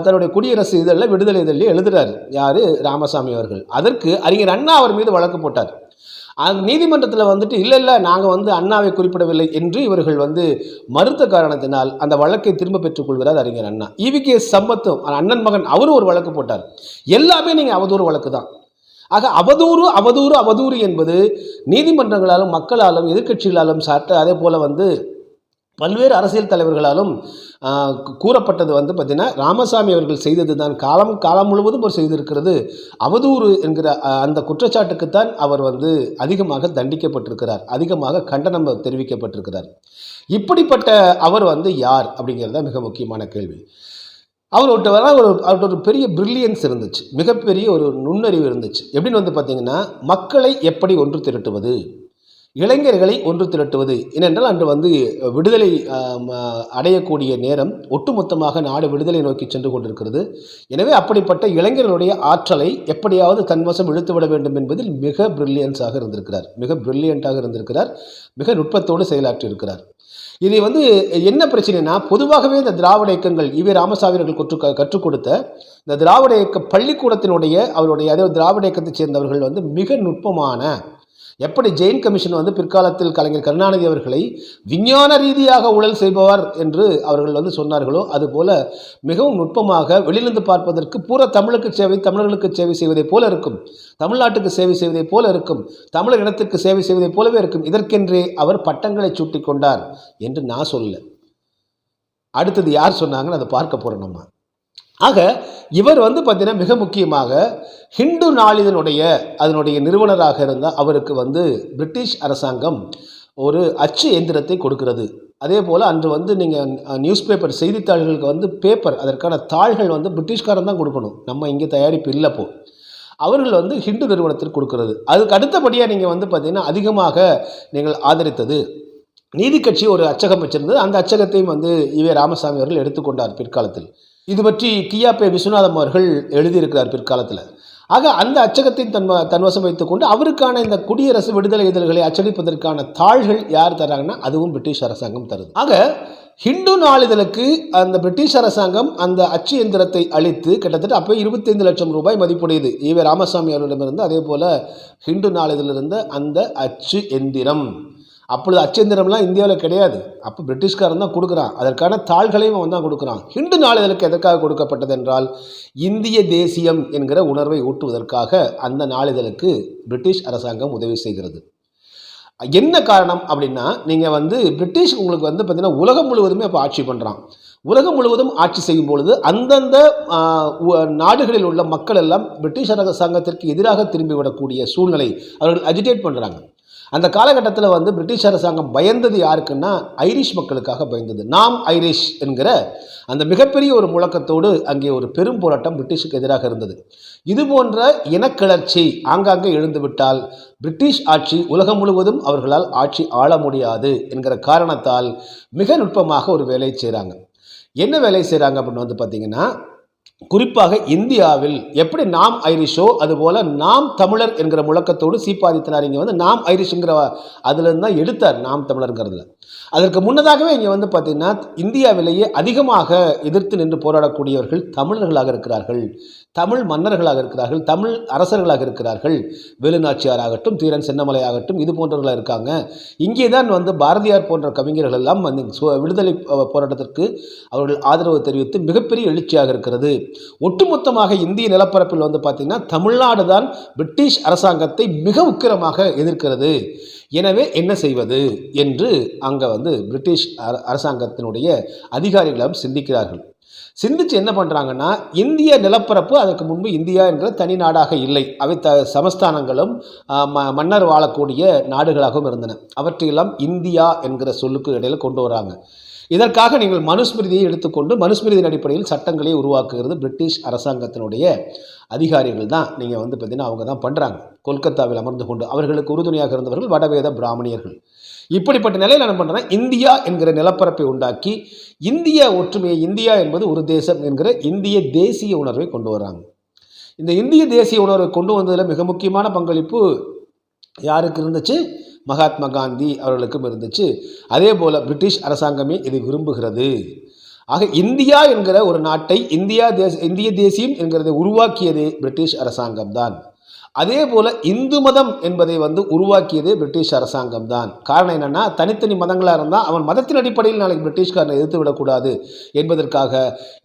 தன்னுடைய குடியரசு இதழில் விடுதலை இதழில் எழுதுகிறார் யார், ராமசாமி அவர்கள். அதற்கு அறிஞர் அண்ணா அவர் மீது வழக்கு போட்டார். நீதிமன்றத்தில் வந்துட்டு இல்லை நாங்கள் வந்து அண்ணாவை குறிப்பிடவில்லை என்று இவர்கள் வந்து மறுத்த காரணத்தினால் அந்த வழக்கை திரும்ப பெற்றுக்கொள்கிறார் அறிஞர் அண்ணா. இவிகே சம்பத்தும் அண்ணன் மகன் அவரும் ஒரு வழக்கு போட்டார். எல்லாமே நீங்கள் அவதூறு வழக்கு தான். ஆக அவதூறு என்பது நீதிமன்றங்களாலும் மக்களாலும் எதிர்க்கட்சிகளாலும் அதே போல் வந்து பல்வேறு அரசியல் தலைவர்களாலும் கூறப்பட்டது வந்து பார்த்திங்கன்னா ராமசாமி அவர்கள் செய்தது தான் காலம் முழுவதும் அவர் செய்திருக்கிறது அவதூறு என்கிற அந்த குற்றச்சாட்டுக்குத்தான் அவர் வந்து அதிகமாக தண்டிக்கப்பட்டிருக்கிறார், அதிகமாக கண்டனம் தெரிவிக்கப்பட்டிருக்கிறார். இப்படிப்பட்ட அவர் வந்து யார் அப்படிங்கிறது மிக முக்கியமான கேள்வி. அவர்கிட்ட ஒரு பெரிய பிரில்லியன்ஸ் இருந்துச்சு, மிகப்பெரிய ஒரு நுண்ணறிவு இருந்துச்சு. எப்படின்னு வந்து பார்த்திங்கன்னா மக்களை எப்படி ஒன்று திரட்டுவது, இளைஞர்களை ஒன்று திரட்டுவது. ஏனென்றால் அன்று வந்து விடுதலை அடையக்கூடிய நேரம், ஒட்டுமொத்தமாக நாடு விடுதலை நோக்கி சென்று கொண்டிருக்கிறது. எனவே அப்படிப்பட்ட இளைஞர்களுடைய ஆற்றலை எப்படியாவது தன்வசம் இழுத்துவிட வேண்டும் என்பதில் மிக பிரில்லியன்ட்டாக இருந்திருக்கிறார், மிக நுட்பத்தோடு செயலாற்றி இருக்கிறார். இது வந்து என்ன பிரச்சனைனா, பொதுவாகவே இந்த திராவிட இயக்கங்கள் ஈவே ராமசாமி அவர்கள் கற்றுக் கொடுத்த இந்த திராவிட இயக்க பள்ளிக்கூடத்தினுடைய அவருடைய அதாவது திராவிட இயக்கத்தைச் சேர்ந்தவர்கள் வந்து மிக நுட்பமான, எப்படி ஜெயின் கமிஷன் வந்து பிற்காலத்தில் கலைஞர் கருணாநிதி அவர்களை விஞ்ஞான ரீதியாக ஊழல் செய்பவர் என்று அவர்கள் வந்து சொன்னார்களோ, அதுபோல மிகவும் நுட்பமாக வெளியிலிருந்து பார்ப்பதற்கு பூரா தமிழுக்கு சேவை, தமிழர்களுக்கு சேவை செய்வதைப் போல இருக்கும், தமிழ்நாட்டுக்கு சேவை செய்வதைப் போல இருக்கும், தமிழர் இனத்திற்கு சேவை செய்வதைப் போலவே இருக்கும். இதற்கென்றே அவர் பட்டங்களை சூட்டி கொண்டார் என்று நான் சொல்ல. அடுத்தது யார் சொன்னாங்கன்னு அதை பார்க்க போகிறோம் நம்ம. ஆக இவர் வந்து பார்த்தீங்கன்னா மிக முக்கியமாக ஹிந்து அதனுடைய நிறுவனராக இருந்தால் அவருக்கு வந்து பிரிட்டிஷ் அரசாங்கம் ஒரு அச்சு எந்திரத்தை கொடுக்கிறது. அதே போல் அன்று வந்து நீங்கள் நியூஸ் பேப்பர் செய்தித்தாள்களுக்கு வந்து பேப்பர் அதற்கான தாள்கள் வந்து பிரிட்டிஷ்காரன் தான் கொடுக்கணும், நம்ம இங்கே தயாரிப்பு இல்லைப்போ. அவர்கள் வந்து ஹிந்து நிறுவனத்திற்கு கொடுக்கிறது. அதுக்கு அடுத்தபடியாக நீங்கள் வந்து பார்த்தீங்கன்னா அதிகமாக நீங்கள் ஆதரித்தது நீதி கட்சி ஒரு அச்சகம் வச்சிருந்தது. அந்த அச்சகத்தையும் வந்து ஈவே ராமசாமி அவர்கள் எடுத்துக்கொண்டார் பிற்காலத்தில். இது பற்றி கியாபே விஸ்வநாதம் அவர்கள் எழுதியிருக்கிறார் பிற்காலத்தில். ஆக அந்த அச்சகத்தை தன்வசம் வைத்துக்கொண்டு அவருக்கான இந்த குடியரசு விடுதலை இதழ்களை அச்சடிப்பதற்கான தாள்கள் யார் தராங்கன்னா அதுவும் பிரிட்டிஷ் அரசாங்கம் தருது. ஆக ஹிந்து நாளிதழுக்கு அந்த பிரிட்டிஷ் அரசாங்கம் அந்த அச்சு எந்திரத்தை அளித்து கிட்டத்தட்ட அப்போ 25 லட்சம் ரூபாய் மதிப்புடையது ஈவே ராமசாமி அவர்களிடமிருந்து. அதே போல் ஹிந்து நாளிதழில் இருந்த அந்த அச்சு எந்திரம், அப்பொழுது அச்சந்திரம்லாம் இந்தியாவில் கிடையாது, அப்போ பிரிட்டிஷ்காரன் தான் கொடுக்குறான், அதற்கான தாள்களையும் அவன் தான் கொடுக்குறான். ஹிந்து நாளிதழுக்கு எதற்காக கொடுக்கப்பட்டது என்றால் இந்திய தேசியம் என்கிற உணர்வை ஊட்டுவதற்காக அந்த நாளிதழுக்கு பிரிட்டிஷ் அரசாங்கம் உதவி செய்கிறது. என்ன காரணம் அப்படின்னா, நீங்கள் வந்து பிரிட்டிஷ் உங்களுக்கு வந்து பார்த்தீங்கன்னா உலகம் முழுவதுமே அப்போ ஆட்சி பண்ணுறான். உலகம் முழுவதும் ஆட்சி செய்யும் பொழுது அந்தந்த நாடுகளில் உள்ள மக்கள் எல்லாம் பிரிட்டிஷ் அரசாங்கத்திற்கு எதிராக திரும்பிவிடக்கூடிய சூழ்நிலை அவர்கள் அஜிடேட் பண்ணுறாங்க. அந்த காலகட்டத்தில் வந்து பிரிட்டிஷ் அரசாங்கம் பயந்தது யாருக்குன்னா ஐரிஷ் மக்களுக்காக பயந்தது. நாம் ஐரிஷ் என்கிற அந்த மிகப்பெரிய ஒரு முழக்கத்தோடு அங்கே ஒரு பெரும் போராட்டம் பிரிட்டிஷுக்கு எதிராக இருந்தது. இது போன்ற இனக்கிளர்ச்சி ஆங்காங்கே எழுந்துவிட்டால் பிரிட்டிஷ் ஆட்சி உலகம் முழுவதும் அவர்களால் ஆட்சி ஆள முடியாது என்கிற காரணத்தால் மிக நுட்பமாக ஒரு வேலை செய்கிறாங்க. என்ன வேலை செய்கிறாங்க அப்படின்னு வந்து பார்த்தீங்கன்னா, குறிப்பாக இந்தியாவில் எப்படி நாம் ஐரிஷோ அதுபோல் நாம் தமிழர் என்கிற முழக்கத்தோடு சீப்பாதித்தனார் இங்கே வந்து நாம் ஐரிஷுங்கிற அதுலேருந்து தான் எடுத்தார் நாம் தமிழருங்கிறதுல. அதற்கு முன்னதாகவே இங்கே வந்து பார்த்திங்கன்னா இந்தியாவிலேயே அதிகமாக எதிர்த்து நின்று போராடக்கூடியவர்கள் தமிழர்களாக இருக்கிறார்கள், தமிழ் மன்னர்களாக இருக்கிறார்கள், தமிழ் அரசர்களாக இருக்கிறார்கள். வேலுநாச்சியார் ஆகட்டும், தீரன் சின்னமலை ஆகட்டும், இது போன்றவர்களாக இருக்காங்க. இங்கே தான் வந்து பாரதியார் போன்ற கவிஞர்கள் எல்லாம் வந்து விடுதலை போராட்டத்திற்கு அவர்கள் ஆதரவு தெரிவித்து மிகப்பெரிய எழுச்சியாக இருக்கிறது. ஒட்டுமொத்தமாக இந்திய நிலப்பரப்பில் வந்து பார்த்திங்கன்னா தமிழ்நாடு தான் பிரிட்டிஷ் அரசாங்கத்தை மிக உக்கிரமாக எதிர்க்கிறது. எனவே என்ன செய்வது என்று அங்கே வந்து பிரிட்டிஷ் அரசாங்கத்தினுடைய அதிகாரிகளும் சிந்திக்கிறார்கள். சிந்திச்சு என்ன பண்ணுறாங்கன்னா, இந்திய நிலப்பரப்பு அதற்கு முன்பு இந்தியா என்கிற தனி நாடாக இல்லை, அவை சமஸ்தானங்களும் மன்னர் வாழக்கூடிய நாடுகளாகவும் இருந்தன. அவற்றையெல்லாம் இந்தியா என்கிற சொல்லுக்கு இடையில கொண்டு வராங்க. இதற்காக நீங்கள் மனுஸ்மிருதியை எடுத்துக்கொண்டு மனுஸ்மிருதியின் அடிப்படையில் சட்டங்களை உருவாக்குகிறது பிரிட்டிஷ் அரசாங்கத்தினுடைய அதிகாரிகள் தான். நீங்கள் வந்து பார்த்தீங்கன்னா அவங்க தான் பண்ணுறாங்க. கொல்கத்தாவில் அமர்ந்து கொண்டு அவர்களுக்கு உறுதுணையாக இருந்தவர்கள் வடவேத பிராமணியர்கள். இப்படிப்பட்ட நிலையில் என்ன பண்ணுறேன்னா, இந்தியா என்கிற நிலப்பரப்பை உண்டாக்கி இந்திய ஒற்றுமையை, இந்தியா என்பது ஒரு தேசம் என்கிற இந்திய தேசிய உணர்வை கொண்டு வராங்க. இந்த இந்திய தேசிய உணர்வை கொண்டு வந்ததில் மிக முக்கியமான பங்களிப்பு யாருக்கு இருந்துச்சு? மகாத்மா காந்தி அவர்களுக்கும் இருந்துச்சு. அதே போல் பிரிட்டிஷ் அரசாங்கமே இதை விரும்புகிறது. ஆக இந்தியா என்கிற ஒரு நாட்டை இந்திய தேசியம் என்கிறதை உருவாக்கியதே பிரிட்டிஷ் அரசாங்கம் தான். அதே போல் இந்து மதம் என்பதை வந்து உருவாக்கியதே பிரிட்டிஷ் அரசாங்கம் தான். காரணம் என்னென்னா, தனித்தனி மதங்களாக இருந்தால் அவன் மதத்தின் அடிப்படையில் நாளைக்கு பிரிட்டிஷ்காரனை எதிர்த்து விடக்கூடாது என்பதற்காக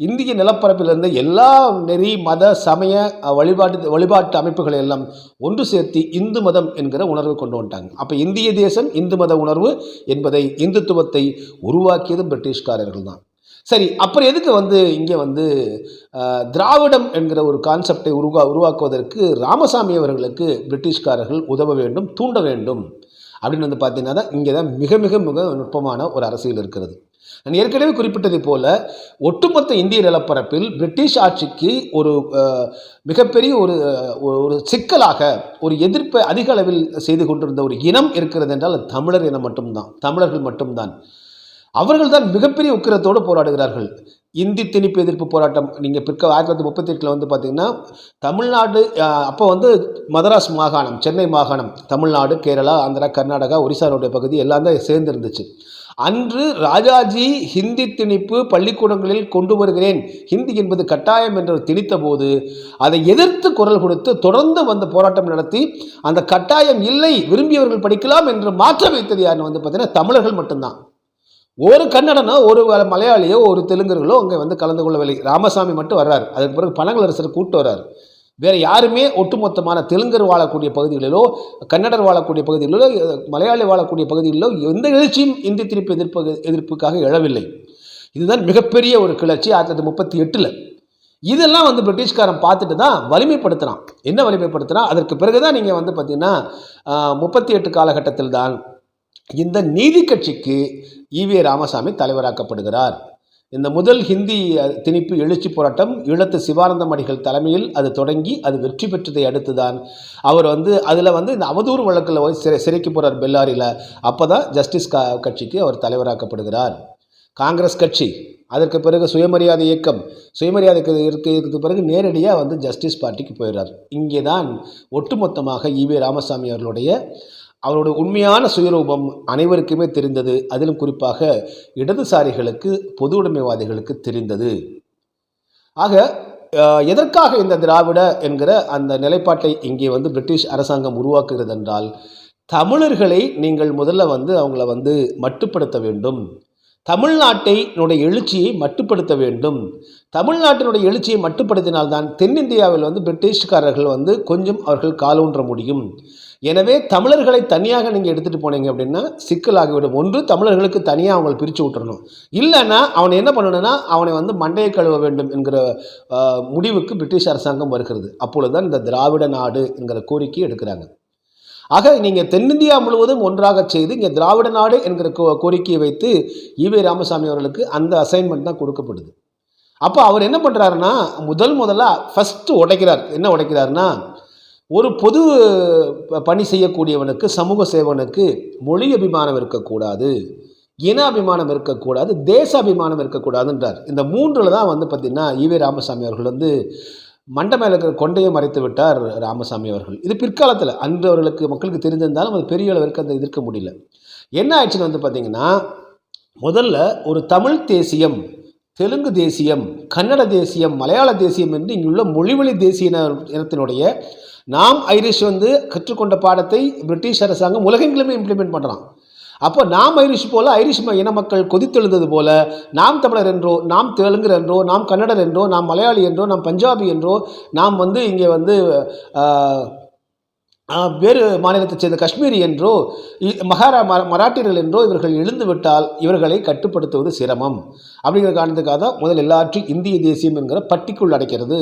இந்திய நிலப்பரப்பில் இருந்த எல்லா நெறி மத சமய வழிபாட்டு அமைப்புகளை எல்லாம் ஒன்று சேர்த்து இந்து மதம் என்கிற உணர்வை கொண்டு வந்துட்டாங்க. அப்போ இந்திய தேசம் இந்து மத உணர்வு என்பதை, இந்துத்துவத்தை உருவாக்கியதும் பிரிட்டிஷ்காரர்கள் தான். சரி, அப்புறம் எதுக்கு வந்து இங்கே வந்து திராவிடம் என்கிற ஒரு கான்செப்டை உருவாக்குவதற்கு ராமசாமி அவர்களுக்கு பிரிட்டிஷ்காரர்கள் உதவ வேண்டும், தூண்ட வேண்டும் அப்படின்னு வந்து பார்த்தீங்கன்னா தான் இங்கே தான் மிக மிக மிக நுட்பமான ஒரு அரசியல் இருக்கிறது. நான் ஏற்கனவே குறிப்பிட்டதை போல ஒட்டுமொத்த இந்திய நிலப்பரப்பில் பிரிட்டிஷ் ஆட்சிக்கு ஒரு மிகப்பெரிய ஒரு சிக்கலாக, ஒரு எதிர்ப்பை அதிக அளவில் செய்து கொண்டிருந்த ஒரு இனம் இருக்கிறது என்றால் அது தமிழர் இனம் மட்டும்தான், தமிழர்கள் மட்டும்தான். அவர்கள் தான் மிகப்பெரிய உக்கிரத்தோடு போராடுகிறார்கள். இந்தி திணிப்பு எதிர்ப்பு போராட்டம் நீங்கள் 1938 வந்து பார்த்திங்கன்னா தமிழ்நாடு அப்போ வந்து மதராஸ் மாகாணம், சென்னை மாகாணம், தமிழ்நாடு, கேரளா, ஆந்திரா, கர்நாடகா, ஒரிசானுடைய பகுதி எல்லாம் தான் சேர்ந்து இருந்துச்சு. அன்று ராஜாஜி ஹிந்தி திணிப்பு பள்ளிக்கூடங்களில் கொண்டு வருகிறேன், ஹிந்தி என்பது கட்டாயம் என்று திணித்த போது அதை எதிர்த்து குரல் கொடுத்து தொடர்ந்து வந்து போராட்டம் நடத்தி அந்த கட்டாயம் இல்லை, விரும்பியவர்கள் படிக்கலாம் என்று மாற்ற வைத்தது யாருன்னு வந்து பார்த்தீங்கன்னா தமிழர்கள் மட்டும்தான். ஒரு கன்னடனோ ஒரு மலையாளியோ ஒரு தெலுங்கர்களோ அங்கே வந்து கலந்து கொள்ளவில்லை. ராமசாமி மட்டும் வர்றார், அதுக்கு பிறகு பனகலரசர் கூட்டு வர்றார். வேறு யாருமே ஒட்டுமொத்தமான தெலுங்கர் வாழக்கூடிய பகுதிகளிலோ கன்னடர் வாழக்கூடிய பகுதிகளிலோ மலையாளி வாழக்கூடிய பகுதிகளிலோ எந்த எழுச்சியும் இந்தி திணிப்பு எதிர்ப்புக்காக எழவில்லை. இதுதான் மிகப்பெரிய ஒரு கிளர்ச்சி 1938. இதெல்லாம் வந்து பிரிட்டிஷ்காரன் பார்த்துட்டு தான் வலிமைப்படுத்துகிறான். என்ன வலிமைப்படுத்துகிறான்? அதற்கு பிறகு தான் நீங்கள் வந்து பார்த்தீங்கன்னா 38 காலகட்டத்தில் தான் இந்த நீதி கட்சிக்கு ஈவே ராமசாமி தலைவராக்கப்படுகிறார். இந்த முதல் ஹிந்தி திணிப்பு எழுச்சி போராட்டம் ஈழத்து சிவானந்தம் அடிகள் தலைமையில் அது தொடங்கி அது வெற்றி பெற்றதை அடுத்து தான் அவர் வந்து அதில் வந்து இந்த அவதூறு வழக்கில் சிறைக்கு போகிறார் பெல்லாரியில். அப்போ தான் ஜஸ்டிஸ் கட்சிக்கு அவர் தலைவராக்கப்படுகிறார். காங்கிரஸ் கட்சி, அதற்கு பிறகு சுயமரியாதை இயக்கம், சுயமரியாதை இயக்கத்துக்கு பிறகு நேரடியாக வந்து ஜஸ்டிஸ் பார்ட்டிக்கு போயிடுறார். இங்கே தான் ஒட்டுமொத்தமாக ஈவே ராமசாமி அவருடைய உண்மையான சுயரூபம் அனைவருக்குமே தெரிந்தது. அதிலும் குறிப்பாக இடதுசாரிகளுக்கு, பொது உடைமைவாதிகளுக்கு தெரிந்தது. ஆக எதற்காக இந்த திராவிட என்கிற அந்த நிலைப்பாட்டை இங்கே வந்து பிரிட்டிஷ் அரசாங்கம் உருவாக்குகிறது என்றால், தமிழர்களை நீங்கள் முதல்ல வந்து அவங்கள வந்து மட்டுப்படுத்த வேண்டும், தமிழ்நாட்டினுடைய எழுச்சியை மட்டுப்படுத்த வேண்டும். தமிழ்நாட்டினுடைய எழுச்சியை மட்டுப்படுத்தினால்தான் தென்னிந்தியாவில் வந்து பிரிட்டிஷ்காரர்கள் வந்து கொஞ்சம் அவர்கள் காலூன்ற முடியும். எனவே தமிழர்களை தனியாக நீங்கள் எடுத்துகிட்டு போனீங்க அப்படின்னா சிக்கலாகிவிடும். ஒன்று, தமிழர்களுக்கு தனியாக அவங்களை பிரித்து விட்டுறணும், இல்லைன்னா அவனை என்ன பண்ணணும்னா அவனை வந்து மண்டையை கழுவ வேண்டும் என்கிற முடிவுக்கு பிரிட்டிஷ் அரசாங்கம் வருகிறது. அப்பொழுது தான் இந்த திராவிட நாடு என்கிற கோரிக்கை எடுக்கிறாங்க. ஆக நீங்கள் தென்னிந்தியா முழுவதும் ஒன்றாக செய்து இங்கே திராவிட நாடு என்கிற கோரிக்கையை வைத்து ஈவே ராமசாமி அவர்களுக்கு அந்த அசைன்மெண்ட் தான் கொடுக்கப்படுது. அப்போ அவர் என்ன பண்ணுறாருன்னா முதல்ல ஃபஸ்ட்டு உடைக்கிறார். என்ன உடைக்கிறாருன்னா, ஒரு பொது பணி செய்யக்கூடியவனுக்கு, சமூக சேவனுக்கு மொழி அபிமானம் இருக்கக்கூடாது, இன அபிமானம் இருக்கக்கூடாது, தேச அபிமானம் இருக்கக்கூடாதுன்றார். இந்த மூன்றில் தான் வந்து பார்த்திங்கன்னா ஈவே ராமசாமி அவர்கள் வந்து மண்டை மேலே இருக்கிற கொண்டையை மறைத்து விட்டார் ராமசாமி அவர்கள். இது பிற்காலத்தில் அன்று அவர்களுக்கு மக்களுக்கு தெரிந்திருந்தாலும் அது பெரிய அளவிற்கு அந்த எதிர்க்க முடியல. என்ன ஆயிடுச்சுன்னு வந்து பார்த்திங்கன்னா, முதல்ல ஒரு தமிழ் தேசியம், தெலுங்கு தேசியம், கன்னட தேசியம், மலையாள தேசியம் என்று இங்குள்ள மொழிவழி தேசிய இனத்தினுடைய நாம் ஐரிஷ் வந்து கற்றுக்கொண்ட பாடத்தை பிரிட்டிஷ் அரசாங்கம் உலகெங்கிலுமே இம்ப்ளிமெண்ட் பண்ணுறான். அப்போ நாம் ஐரிஷ் போல ஐரிஷ் இன மக்கள் கொதித்தெழுந்தது போல நாம் தமிழர் என்றோ, நாம் தெலுங்கர் என்றோ, நாம் கன்னடர் என்றோ, நாம் மலையாளி என்றோ, நாம் பஞ்சாபி என்றோ, நாம் வந்து இங்கே வந்து வேறு மாநிலத்தைச் சேர்ந்த காஷ்மீரி என்றோ, மராட்டியர்கள் என்றோ இவர்கள் எழுந்து விட்டால் இவர்களை கட்டுப்படுத்துவது சிரமம். அப்படிங்கிற காரணத்துக்காக தான் முதல் எல்லாற்றையும் இந்திய தேசியம் என்கிற பட்டிக்குள் அடைக்கிறது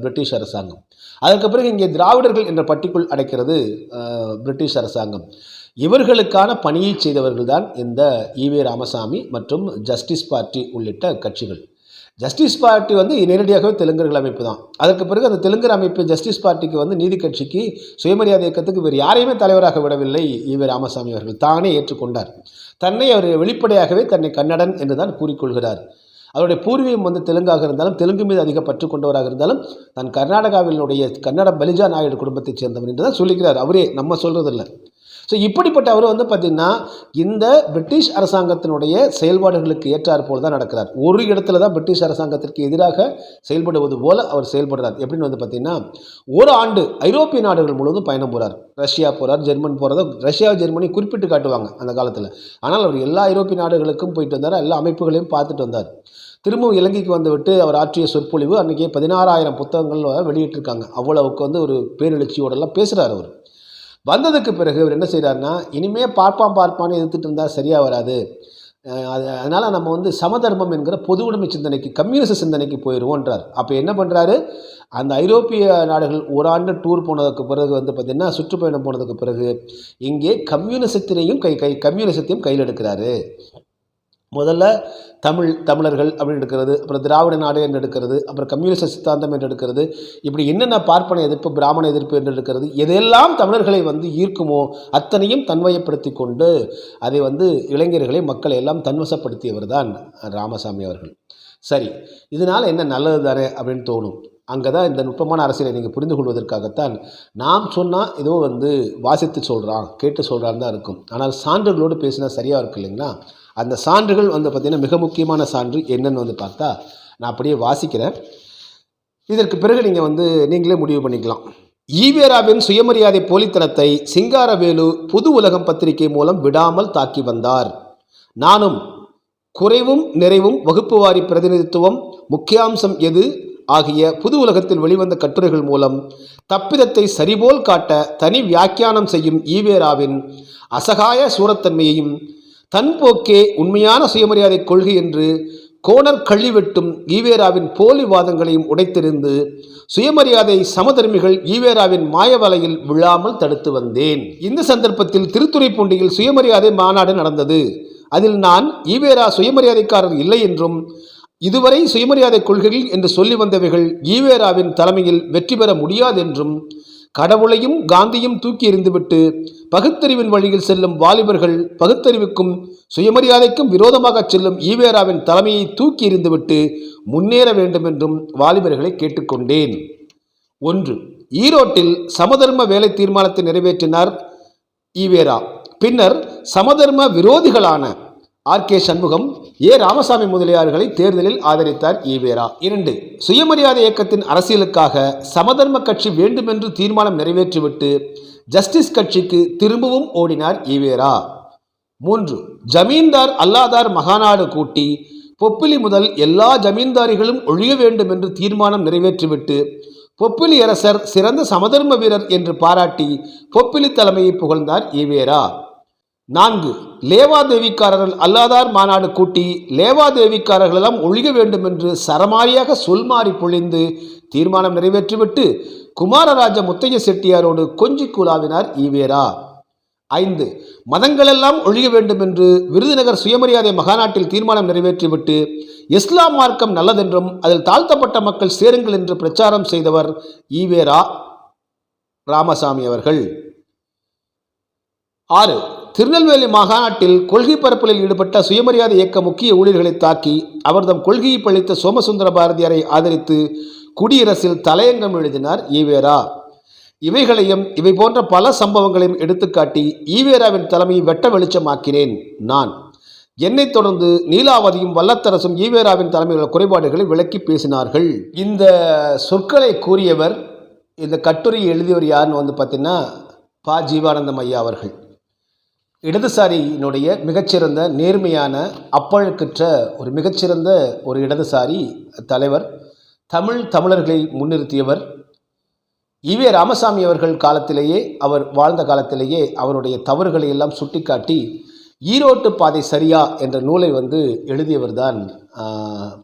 பிரிட்டிஷ் அரசாங்கம். அதற்கு பிறகு இங்கே திராவிடர்கள் என்ற பட்டிக்குள் அடைக்கிறது பிரிட்டிஷ் அரசாங்கம். இவர்களுக்கான பணியை செய்தவர்கள் தான் இந்த ஈவே ராமசாமி மற்றும் ஜஸ்டிஸ் பார்ட்டி உள்ளிட்ட கட்சிகள். ஜஸ்டிஸ் பார்ட்டி வந்து நேரடியாகவே தெலுங்கர்கள் அமைப்பு தான். அதற்கு பிறகு அந்த தெலுங்கர் அமைப்பு ஜஸ்டிஸ் பார்ட்டிக்கு வந்து நீதி கட்சிக்கு, சுயமரியாதை இயக்கத்துக்கு வேறு யாரையுமே தலைவராக விடவில்லை. ஈவே ராமசாமி அவர்கள் தானே ஏற்றுக்கொண்டார். தன்னை அவர் வெளிப்படையாகவே தன்னை கன்னடன் என்று தான் கூறிக்கொள்கிறார். அவருடைய பூர்வீகம் வந்து தெலுங்காக இருந்தாலும், தெலுங்கு மீது அதிக பற்று கொண்டவராக இருந்தாலும், தான் கர்நாடகாவினுடைய கன்னட பலிஜா நாயுடு குடும்பத்தைச் சேர்ந்தவர் என்று தான் சொல்லிக்கிறார். அவரே, நம்ம சொல்கிறதில்லை. ஸோ இப்படிப்பட்ட அவர் வந்து பார்த்திங்கன்னா இந்த பிரிட்டிஷ் அரசாங்கத்தினுடைய செயல்பாடுகளுக்கு ஏற்றாற்போல் தான் நடக்கிறார். ஒரு இடத்துல தான் பிரிட்டிஷ் அரசாங்கத்திற்கு எதிராக செயல்படுவது போல் அவர் செயல்படுறார். எப்படின்னு வந்து பார்த்திங்கன்னா, ஒரு ஆண்டு ஐரோப்பிய நாடுகள் முழுவதும் பயணம் போகிறார். ரஷ்யா போகிறார், ஜெர்மன் போகிறத, ரஷ்யா ஜெர்மனி குறிப்பிட்டு காட்டுவாங்க அந்த காலத்தில். ஆனால் அவர் எல்லா ஐரோப்பிய நாடுகளுக்கும் போயிட்டு வந்தார், எல்லா அமைப்புகளையும் பார்த்துட்டு வந்தார். திரும்பவும் இலங்கைக்கு வந்துவிட்டு அவர் ஆற்றிய சொற்பொழிவு அன்றைக்கி 16,000 புத்தகங்கள் வெளியிட்டிருக்காங்க. அவ்வளவுக்கு வந்து ஒரு பேரெழுச்சியோடெல்லாம் பேசுகிறார் அவர். வந்ததுக்கு பிறகு அவர் என்ன செய்கிறாருன்னா, இனிமேல் பார்ப்பான்னு எதிர்த்துட்டு இருந்தால் சரியாக வராது, அதனால் நம்ம வந்து சமதர்மம் என்கிற பொது உடைமை சிந்தனைக்கு, கம்யூனிச சிந்தனைக்கு போயிடுவோன்றார். அப்போ என்ன பண்ணுறாரு, அந்த ஐரோப்பிய நாடுகள் ஒரு ஆண்டு டூர் போனதுக்கு பிறகு வந்து பார்த்திங்கன்னா, சுற்றுப்பயணம் போனதுக்கு பிறகு இங்கே கம்யூனிசத்தினையும் கம்யூனிசத்தையும் கையில் எடுக்கிறாரு. முதல்ல தமிழர்கள் அப்படின்னு எடுக்கிறது, அப்புறம் திராவிட நாடு என்று எடுக்கிறது, அப்புறம் கம்யூனிஸ்ட் சித்தாந்தம் என்று எடுக்கிறது, இப்படி என்னென்ன பார்ப்பன எதிர்ப்பு, பிராமண எதிர்ப்பு என்று எடுக்கிறது, எதெல்லாம் தமிழர்களை வந்து ஈர்க்குமோ அத்தனையும் தன்வயப்படுத்தி கொண்டு அதை வந்து இளைஞர்களை, மக்களை எல்லாம் தன்வசப்படுத்தியவர் தான் ராமசாமி அவர்கள். சரி, இதனால் என்ன நல்லது தானே அப்படின்னு தோணும். அங்கே தான் இந்த நுட்பமான அரசியலை நீங்கள் புரிந்து கொள்வதற்காகத்தான் நாம் சொன்னால் ஏதோ வந்து வாசித்து சொல்கிறான், கேட்டு சொல்கிறான் தான் இருக்கும். ஆனால் சான்றுகளோடு பேசினா சரியாக இருக்கு இல்லைங்களா? அந்த சான்றுகள் வந்து பார்த்திங்கன்னா மிக முக்கியமான சான்று என்னன்னு வந்து பார்த்தா நான் அப்படியே வாசிக்கிறேன். இதற்கு பிறகு நீங்கள் நீங்களே முடிவு பண்ணிக்கலாம். ஈவேராவின் சுயமரியாதை போலித்தனத்தை சிங்காரவேலு புது உலகம் பத்திரிகை மூலம் விடாமல் தாக்கி வந்தார். நானும் குறைவும் நிறைவும் வகுப்புவாரி பிரதிநிதித்துவம் முக்கியாம்சம் எது ஆகிய புது உலகத்தில் வெளிவந்த கட்டுரைகள் மூலம் தப்பிதத்தை சரிபோல் காட்ட தனி வியாக்கியானம் செய்யும் ஈவேராவின் அசகாய சூரத்தன்மையையும் தன்போக்கே உண்மையான சுயமரியாதை கொள்கை என்று கோணர் கள்ளிவெட்டும் ஈவேராவின் போலி வாதங்களையும் உடைத்தெறிந்து சுயமரியாதை சமதர்மிகள் ஈவேராவின் மாயவலையில் விழாமல் தடுத்து வந்தேன். இந்த சந்தர்ப்பத்தில் திருத்துறைப்பூண்டியில் சுயமரியாதை மாநாடு நடந்தது. அதில் நான் ஈவேரா சுயமரியாதைக்காரர் இல்லை என்றும் இதுவரை சுயமரியாதை கொள்கைகள் என்று சொல்லி வந்தவைகள் ஈவேராவின் தலைமையில் வெற்றி பெற முடியாதென்றும் கடவுளையும் காந்தியும் தூக்கி எறிந்துவிட்டு பகுத்தறிவின் வழியில் செல்லும் வாலிபர்கள் பகுத்தறிவுக்கும் சுயமரியாதைக்கும் விரோதமாக செல்லும் ஈவேராவின் தலைமையை தூக்கி எறிந்துவிட்டு முன்னேற வேண்டும் என்றும் வாலிபர்களை கேட்டுக்கொண்டேன். 1. ஈரோட்டில் சமதர்ம வேலை தீர்மானத்தை நிறைவேற்றினார் ஈவேரா. பின்னர் சமதர்ம விரோதிகளான ஆர்.கே. சண்முகம், ஏ. ராமசாமி முதலியார்களை தேர்தலில் ஆதரித்தார் ஈவேரா. 2. சுயமரியாதை இயக்கத்தின் அரசியலுக்காக சமதர்ம கட்சி வேண்டுமென்று தீர்மானம் நிறைவேற்றிவிட்டு ஜஸ்டிஸ் கட்சிக்கு திரும்பவும் ஓடினார் ஈவேரா. 3. ஜமீன்தார் அல்லாதார் மகாநாடு கூட்டி பொப்பிலி முதல் எல்லா ஜமீன்தாரிகளும் ஒழிய வேண்டும் என்று தீர்மானம் நிறைவேற்றிவிட்டு பொப்பிலி அரசர் சிறந்த சமதர்ம வீரர் என்று பாராட்டி பொப்பிலி தலைமையை புகழ்ந்தார் ஈவேரா. 4. லேவாதேவிக்காரர்கள் அல்லாதார் மாநாடு கூட்டி லேவாதேவிக்காரர்களெல்லாம் ஒழிக வேண்டும் என்று சரமாரியாக சொல்மாறி பொழிந்து தீர்மானம் நிறைவேற்றிவிட்டு குமாரராஜ முத்தைய செட்டியாரோடு கொஞ்சி குலாவினார் ஈவேரா. 5. மதங்களெல்லாம் ஒழிக வேண்டும் என்று விருதுநகர் சுயமரியாதை மகாநாட்டில் தீர்மானம் நிறைவேற்றிவிட்டு இஸ்லாம் மார்க்கம் நல்லதென்றும் அதில் தாழ்த்தப்பட்ட மக்கள் சேருங்கள் என்று பிரச்சாரம் செய்தவர் ஈவேரா ராமசாமி அவர்கள். 6. திருநெல்வேலி மாகாணாட்டில் கொள்கை பரப்பலில் ஈடுபட்ட சுயமரியாதை இயக்க முக்கிய ஊழியர்களை தாக்கி அவர்தம் கொள்கையை பழித்த சோமசுந்தர பாரதியாரை ஆதரித்து குடியரசில் தலையங்கம் எழுதினார் ஈவேரா. இவைகளையும் இவை போன்ற பல சம்பவங்களையும் எடுத்துக்காட்டி ஈவேராவின் தலைமையை வெட்ட வெளிச்சமாக்கினேன் நான். என்னைத் தொடர்ந்து நீலாவதியும் வல்லத்தரசும் ஈவேராவின் தலைமையில் குறைபாடுகளை விளக்கி பேசினார்கள். இந்த சொற்களை கூறியவர், இந்த கட்டுரையை எழுதியவர் யாருன்னு பார்த்தீங்கன்னா ப. ஜீவானந்தம் ஐயா அவர்கள். இடதுசாரியினுடைய மிகச்சிறந்த நேர்மையான அப்பழுக்கற்ற ஒரு மிகச்சிறந்த ஒரு இடதுசாரி தலைவர், தமிழர்களை முன்னிறுத்தியவர். ஈவே ராமசாமி அவர்கள் காலத்திலேயே, அவர் வாழ்ந்த காலத்திலேயே அவருடைய தவறுகளை எல்லாம் சுட்டிக்காட்டி ஈரோட்டு பாதை சரியா என்ற நூலை எழுதியவர் தான்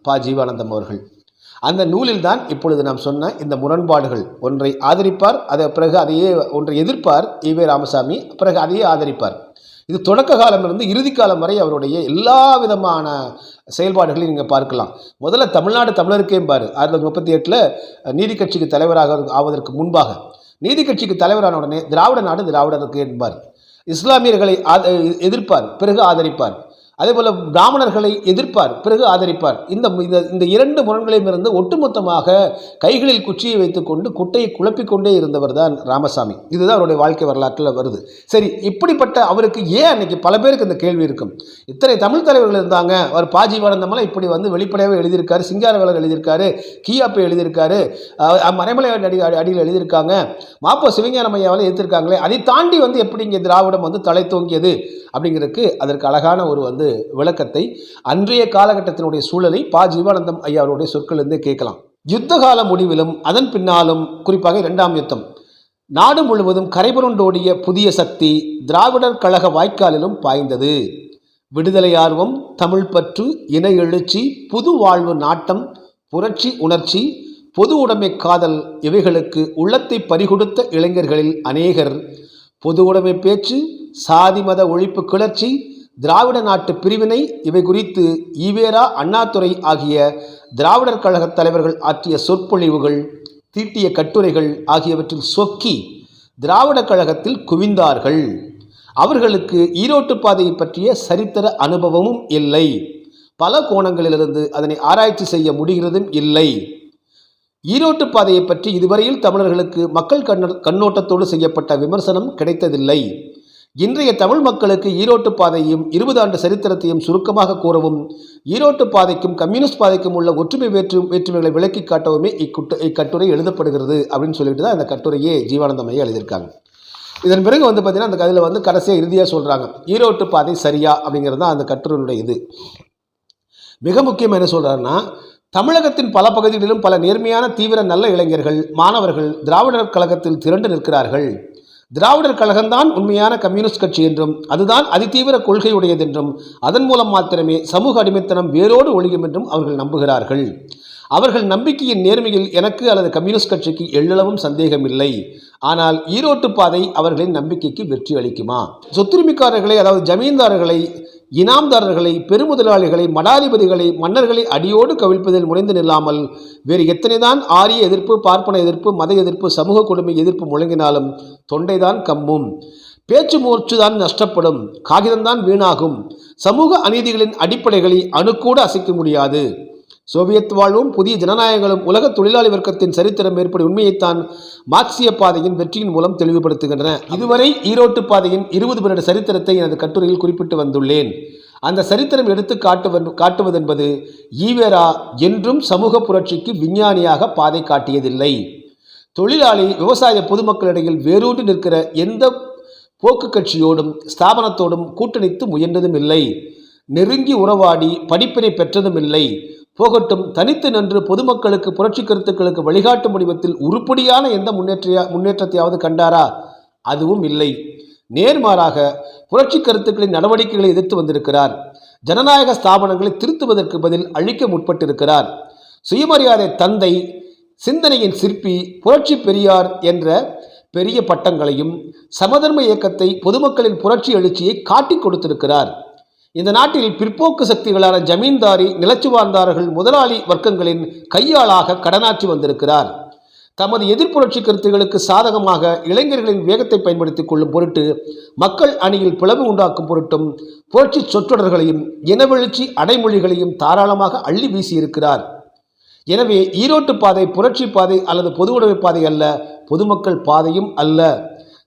ப. ஜீவானந்தம் அவர்கள். அந்த நூலில் தான் இப்பொழுது நாம் சொன்ன இந்த முரண்பாடுகள், ஒன்றை ஆதரிப்பார், அதை பிறகு அதையே ஒன்றை எதிர்ப்பார் ஈவே ராமசாமி, பிறகு அதையே ஆதரிப்பார். இது தொடக்க காலமிருந்து இறுதி காலம் வரை அவருடைய எல்லா விதமான செயல்பாடுகளையும் நீங்கள் பார்க்கலாம். முதல்ல தமிழ்நாடு தமிழருக்கே பாரு, 1938 நீதி கட்சிக்கு தலைவராக ஆவதற்கு முன்பாக நீதி கட்சிக்கு தலைவரான உடனே திராவிட நாடு திராவிடருக்கு என்பார். இஸ்லாமியர்களை எதிர்ப்பார், பிறகு ஆதரிப்பார். அதேபோல் பிராமணர்களை எதிர்ப்பார், பிறகு ஆதரிப்பார். இந்த இரண்டு முரண்களையும் இருந்து ஒட்டுமொத்தமாக கைகளில் குச்சியை வைத்துக்கொண்டு குட்டையை குழப்பிக்கொண்டே இருந்தவர் தான் ராமசாமி. இதுதான் அவருடைய வாழ்க்கை வரலாற்றில் வருது. சரி, இப்படிப்பட்ட அவருக்கு ஏன் அன்னைக்கு பல பேருக்கு இந்த கேள்வி இருக்கும், இத்தனை தமிழ் தலைவர்கள் இருந்தாங்க, அவர் ப. ஜீவானந்தமெல்லாம் இப்படி வெளிப்படையாக எழுதியிருக்காரு, சிங்காரவேலர் எழுதியிருக்காரு, கீயாப்பை எழுதியிருக்காரு, மறைமலை அடியில் எழுதியிருக்காங்க, மாப்போ சிவஞானம் ஐயாவில் எழுதியிருக்காங்களே, அதை தாண்டி எப்படி இங்கே திராவிடம் தலை தோங்கியது அப்படிங்கிறதுக்கு அதற்கு அழகான ஒரு விளக்கத்தை அன்றைய காலகட்டத்தினுடைய சூழலை ப. ஜீவானந்தம் ஐயாவுடைய சொற்களிலிருந்தே கேட்கலாம். யுத்த கால முடிவிலும் அதன் பின்னாலும், குறிப்பாக 2ஆம் யுத்தம், நாடு முழுவதும் கரைபுரண்டோடிய புதிய சக்தி திராவிடர் கழக வாய்க்காலிலும் பாய்ந்தது. விடுதலை ஆர்வம், தமிழ் பற்று, இன எழுச்சி, புது வாழ்வு நாட்டம், புரட்சி உணர்ச்சி, பொது உடைமை காதல், இவைகளுக்கு உள்ளத்தை பறிகொடுத்த இளைஞர்களில் அநேகர் பொது உடைமை பேச்சு, சாதி மத ஒழிப்பு கிளர்ச்சி, திராவிட நாட்டு பிரிவினை, இவை குறித்து ஈவேரா, அண்ணாதுரை ஆகிய திராவிடர் கழக தலைவர்கள் ஆற்றிய சொற்பொழிவுகள், தீட்டிய கட்டுரைகள் ஆகியவற்றில் சொக்கி திராவிட கழகத்தில் குவிந்தார்கள். அவர்களுக்கு ஈரோட்டு பாதையை பற்றிய சரித்திர அனுபவமும் இல்லை, பல கோணங்களிலிருந்து அதனை ஆராய்ச்சி செய்ய முடிகிறதும் இல்லை. ஈரோட்டு பாதையை பற்றி இதுவரையில் தமிழர்களுக்கு மக்கள் கண்ணோட்டத்தோடு செய்யப்பட்ட விமர்சனம் கிடைத்ததில்லை. இன்றைய தமிழ் மக்களுக்கு ஈரோட்டு பாதையும் 20 ஆண்டு சரித்திரத்தையும் சுருக்கமாக கூறவும், ஈரோட்டு பாதைக்கும் கம்யூனிஸ்ட் பாதைக்கும் உள்ள ஒற்றுமை வேற்றுமைகளை விளக்கி காட்டவுமே இக்கட்டுரை எழுதப்படுகிறது அப்படின்னு சொல்லிட்டு தான் அந்த கட்டுரையே ஜீவானந்தம் ஐயா எழுதியிருக்காங்க. இதன் பிறகு பார்த்தீங்கன்னா அந்த கதையில் கடைசியாக இறுதியாக சொல்கிறாங்க, ஈரோட்டு பாதை சரியா அப்படிங்கிறது தான் அந்த கட்டுரையினுடைய இது. மிக முக்கியமாக என்ன சொல்கிறாருன்னா, தமிழகத்தின் பல பகுதிகளிலும் பல நேர்மையான தீவிர நல்ல இளைஞர்கள் மாணவர்கள் திராவிடர் கழகத்தில் திரண்டு நிற்கிறார்கள். திராவிடர் கழகம்தான் உண்மையான கம்யூனிஸ்ட் கட்சி என்றும் அதுதான் அதிதீவிர கொள்கையுடையதென்றும் அதன் மூலம் மாத்திரமே சமூக அடிமைத்தனம் வேரோடு ஒழியும் என்றும் அவர்கள் நம்புகிறார்கள். அவர்கள் நம்பிக்கையின் நேர்மையில் எனக்கு அல்லது கம்யூனிஸ்ட் கட்சிக்கு எள்ளளவும் சந்தேகமில்லை. ஆனால் ஈரோட்டு பாதை அவர்களின் நம்பிக்கைக்கு வெற்றி அளிக்குமா? சொத்துரிமைக்காரர்களை, அதாவது ஜமீன்தாரர்களை, இனாம்தாரர்களை, பெருமுதலாளிகளை, மடாதிபதிகளை, மன்னர்களை அடியோடு கவிழ்ப்பதில் முனைந்து நில்லாமல் வேறு எத்தனைதான் ஆரிய எதிர்ப்பு, பார்ப்பன எதிர்ப்பு, மத எதிர்ப்பு, சமூக கொடுமை எதிர்ப்பு முழங்கினாலும் தொண்டைதான் கம்மும், பேச்சு மூச்சுதான் நஷ்டப்படும், காகிதம்தான் வீணாகும். சமூக அநீதிகளின் அடிப்படைகளை அணுக்கூட அசைக்க முடியாது. சோவியத் வாழ்வும் புதிய ஜனநாயகங்களும் உலக தொழிலாளி வர்க்கத்தின் சரித்திரம் ஏற்படும் உண்மையைத்தான் மார்க்சிய பாதையின் வெற்றியின் மூலம் தெளிவுபடுத்துகின்றன. இதுவரை ஈரோட்டு பாதையின் 20 வருட சரித்திரத்தை எனது கட்டுரையில் குறிப்பிட்டு வந்துள்ளேன். அந்த சரித்திரம் எடுத்து காட்டுவதென்பது ஈவேரா என்றும் சமூக புரட்சிக்கு விஞ்ஞானியாக பாதை காட்டியதில்லை. தொழிலாளி விவசாய பொதுமக்களிடையில் வேரூன்றி நிற்கிற எந்த போக்கு கட்சியோடும் ஸ்தாபனத்தோடும் கூட்டணித்து முயன்றதும் இல்லை. நெருங்கி உறவாடி படிப்பினை பெற்றதும் இல்லை. போகட்டும், தனித்து நின்று பொதுமக்களுக்கு புரட்சி கருத்துக்களுக்கு வழிகாட்டும் வடிவத்தில் உருப்படியான எந்த முன்னேற்றத்தையாவது கண்டாரா? அதுவும் இல்லை. நேர்மாறாக புரட்சி கருத்துக்களின் நடவடிக்கைகளை எதிர்த்து வந்திருக்கிறார். ஜனநாயக ஸ்தாபனங்களை திருத்துவதற்கு பதில் அழிக்க முற்பட்டிருக்கிறார். சுயமரியாதை தந்தை, சிந்தனையின் சிற்பி, புரட்சி பெரியார் என்ற பெரிய பட்டங்களையும் சமதர்ம இயக்கத்தை, பொதுமக்களின் புரட்சி எழுச்சியை காட்டி கொடுத்திருக்கிறார். இந்த நாட்டில் பிற்போக்கு சக்திகளான ஜமீன்தாரி, நிலச்சுவார்ந்தார்கள், முதலாளி வர்க்கங்களின் கையாளாக கடனாற்றி வந்திருக்கிறார். தமது எதிர்ப்புரட்சி கருத்துகளுக்கு சாதகமாக இளைஞர்களின் வேகத்தை பயன்படுத்திக் கொள்ளும் பொருட்டு, மக்கள் அணியில் பிளவு உண்டாக்கும் பொருட்டும் புரட்சி சொற்றொடர்களையும் இனவெழுச்சி அடைமொழிகளையும் தாராளமாக அள்ளி வீசியிருக்கிறார். எனவே ஈரோட்டு பாதை புரட்சி பாதை அல்லது பொது உடைமை பாதை அல்ல, பொதுமக்கள் பாதையும் அல்ல.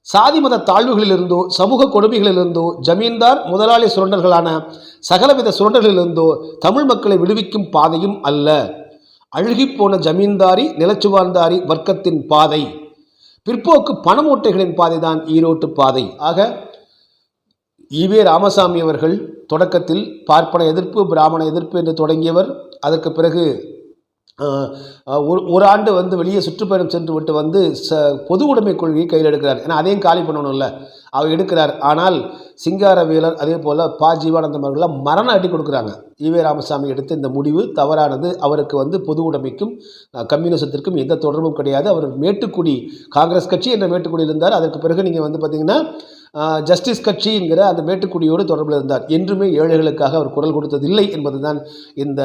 சாதி மத தாழ்வுகளிலிருந்தோ, சமூக கொடுமைகளிலிருந்தோ, ஜமீன்தார் முதலாளி சுரண்டல்களான சகலவித சுரண்டல்களிலிருந்தோ தமிழ் மக்களை விடுவிக்கும் பாதையும் அல்ல. அழுகிப்போன ஜமீன்தாரி, நிலச்சுவார்ந்தாரி வர்க்கத்தின் பாதை, பிற்போக்கு பணமூட்டைகளின் பாதைதான் ஈரோட்டு பாதை. ஆக ஈவே ராமசாமி அவர்கள் தொடக்கத்தில் பார்ப்பன எதிர்ப்பு, பிராமண எதிர்ப்பு என்று தொடங்கியவர். அதற்கு பிறகு ஒரு ஆண்டு வெளியே சுற்றுப்பயணம் சென்று விட்டு பொது உடைமை கொள்கையை கையில் எடுக்கிறார். ஏன்னா அதையும் காலி பண்ணணும்ல, அவர் எடுக்கிறார். ஆனால் சிங்காரவேலர் அதே போல் பா ஜீவானந்தம் அவர்கள்லாம் மரண அடி கொடுக்குறாங்க. ஈவே ராமசாமி எடுத்த இந்த முடிவு தவறானது. அவருக்கு பொது உடைமைக்கும் கம்யூனிசத்திற்கும் எந்த தொடர்பும் கிடையாது. அவர் மேட்டுக்குடி காங்கிரஸ் கட்சி என்ற மேட்டுக்குடி இருந்தார். அதற்கு பிறகு நீங்கள் பார்த்தீங்கன்னா ஜஸ்டிஸ் கட்சி என்கிற அந்த மேட்டுக்குடியோடு தொடர்பில் இருந்தார். என்றுமே ஏழைகளுக்காக அவர் குரல் கொடுத்ததில்லை என்பதுதான் இந்த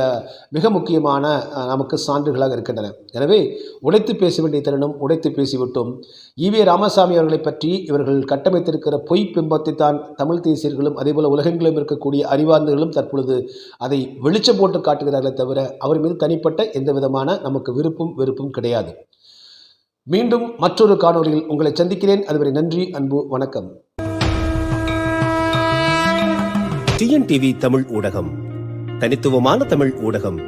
மிக முக்கியமான நமக்கு சான்றுகளாக இருக்கின்றன. எனவே உடைத்து பேச வேண்டிய தருணம் உடைத்து பேசிவிட்டோம். ஈவே ராமசாமி அவர்களை பற்றி இவர்கள் கட்டமைத்திருக்கிற பொய் பிம்பத்தை தான் தமிழ் தேசியர்களும் அதேபோல் உலகெங்கிலும் இருக்கக்கூடிய அறிவார்ந்தர்களும் தற்பொழுது அதை வெளிச்சம் போட்டு காட்டுகிறார்களே தவிர அவர் மீது தனிப்பட்ட எந்த விதமான நமக்கு வெறுப்பும் கிடையாது. மீண்டும் மற்றொரு காணொலியில் உங்களை சந்திக்கிறேன். அதுவரை நன்றி, அன்பு, வணக்கம். டிஎன்டிவி தமிழ் ஊடகம், தனித்துவமான தமிழ் ஊடகம்.